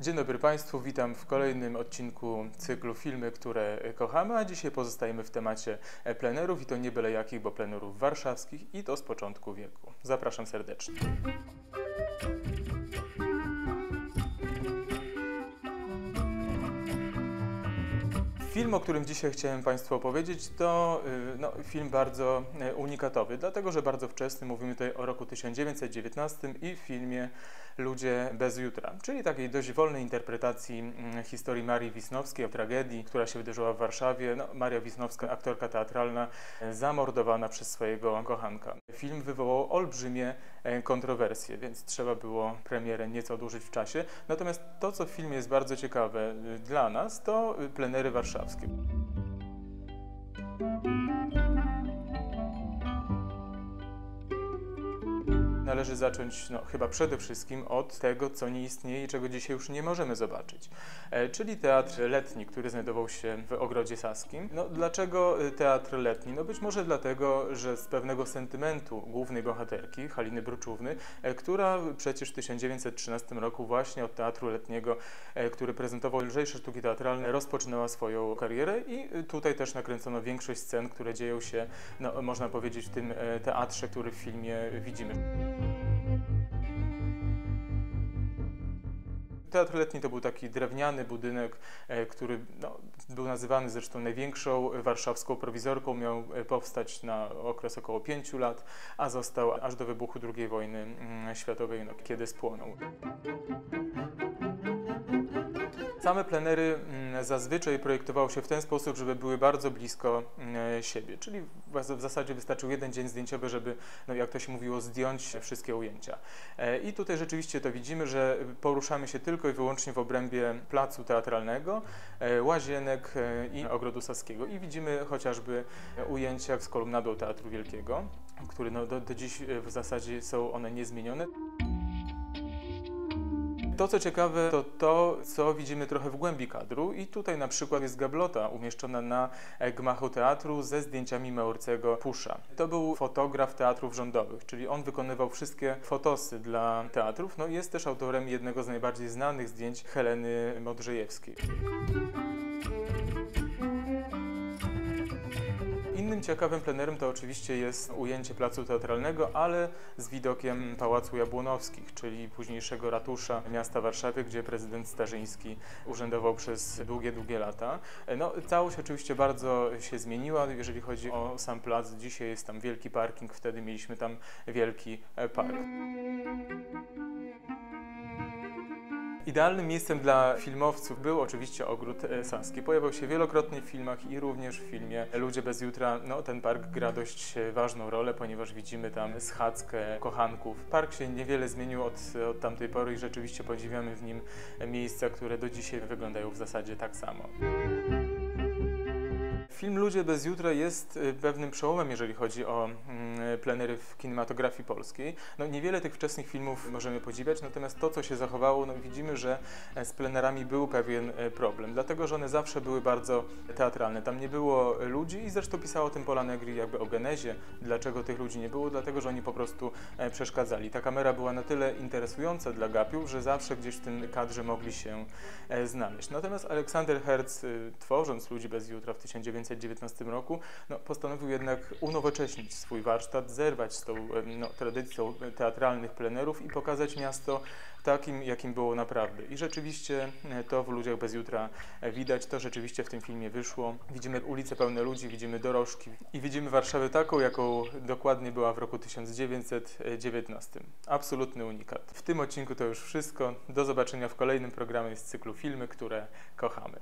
Dzień dobry Państwu, witam w kolejnym odcinku cyklu Filmy, które kochamy, a dzisiaj pozostajemy w temacie plenerów i to nie byle jakich, bo plenerów warszawskich i to z początku wieku. Zapraszam serdecznie. Film, o którym dzisiaj chciałem Państwu opowiedzieć, to film bardzo unikatowy, dlatego że bardzo wczesny, mówimy tutaj o roku 1919 i w filmie Ludzie bez jutra, czyli takiej dość wolnej interpretacji historii Marii Wisnowskiej, o tragedii, która się wydarzyła w Warszawie. Maria Wisnowska, aktorka teatralna, zamordowana przez swojego kochanka. Film wywołał olbrzymie kontrowersje, więc trzeba było premierę nieco odłożyć w czasie. Natomiast to, co w filmie jest bardzo ciekawe dla nas, to plenery warszawskie. Należy zacząć chyba przede wszystkim od tego, co nie istnieje i czego dzisiaj już nie możemy zobaczyć, czyli teatr letni, który znajdował się w Ogrodzie Saskim. Dlaczego teatr letni? Być może dlatego, że z pewnego sentymentu głównej bohaterki, Haliny Bruczówny, która przecież w 1913 roku właśnie od teatru letniego, który prezentował lżejsze sztuki teatralne, rozpoczynała swoją karierę i tutaj też nakręcono większość scen, które dzieją się, można powiedzieć, w tym teatrze, który w filmie widzimy. Teatr letni to był taki drewniany budynek, który był nazywany zresztą największą warszawską prowizorką. Miał powstać na okres około 5 lat, a został aż do wybuchu II wojny światowej, kiedy spłonął. Same plenery zazwyczaj projektowało się w ten sposób, żeby były bardzo blisko siebie, czyli w zasadzie wystarczył jeden dzień zdjęciowy, żeby, jak to się mówiło, zdjąć wszystkie ujęcia. I tutaj rzeczywiście to widzimy, że poruszamy się tylko i wyłącznie w obrębie placu teatralnego, łazienek i Ogrodu Saskiego. I widzimy chociażby ujęcia z kolumnadą Teatru Wielkiego, które do dziś w zasadzie są one niezmienione. To, co ciekawe, to to, co widzimy trochę w głębi kadru i tutaj na przykład jest gablota umieszczona na gmachu teatru ze zdjęciami Maurycego Pusza. To był fotograf teatrów rządowych, czyli on wykonywał wszystkie fotosy dla teatrów, jest też autorem jednego z najbardziej znanych zdjęć Heleny Modrzejewskiej. Innym ciekawym plenerem to oczywiście jest ujęcie placu teatralnego, ale z widokiem Pałacu Jabłonowskich, czyli późniejszego ratusza miasta Warszawy, gdzie prezydent Starzyński urzędował przez długie lata. Całość oczywiście bardzo się zmieniła, jeżeli chodzi o sam plac. Dzisiaj jest tam wielki parking, wtedy mieliśmy tam wielki park. Idealnym miejscem dla filmowców był oczywiście Ogród Saski. Pojawiał się wielokrotnie w filmach i również w filmie Ludzie bez jutra. Ten park gra dość ważną rolę, ponieważ widzimy tam schadzkę kochanków. Park się niewiele zmienił od tamtej pory i rzeczywiście podziwiamy w nim miejsca, które do dzisiaj wyglądają w zasadzie tak samo. Film Ludzie bez jutra jest pewnym przełomem, jeżeli chodzi o plenery w kinematografii polskiej. Niewiele tych wczesnych filmów możemy podziwiać, natomiast to, co się zachowało, widzimy, że z plenerami był pewien problem, dlatego że one zawsze były bardzo teatralne. Tam nie było ludzi i zresztą pisał o tym Pola Negri jakby o genezie, dlaczego tych ludzi nie było, dlatego że oni po prostu przeszkadzali. Ta kamera była na tyle interesująca dla gapiów, że zawsze gdzieś w tym kadrze mogli się znaleźć. Natomiast Aleksander Herz, tworząc Ludzi bez jutra w 1919 roku, postanowił jednak unowocześnić swój warsztat, zerwać z tą tradycją teatralnych plenerów i pokazać miasto takim, jakim było naprawdę. I rzeczywiście to w Ludziach bez jutra widać, to rzeczywiście w tym filmie wyszło. Widzimy ulice pełne ludzi, widzimy dorożki i widzimy Warszawę taką, jaką dokładnie była w roku 1919. Absolutny unikat. W tym odcinku to już wszystko. Do zobaczenia w kolejnym programie z cyklu Filmy, które kochamy.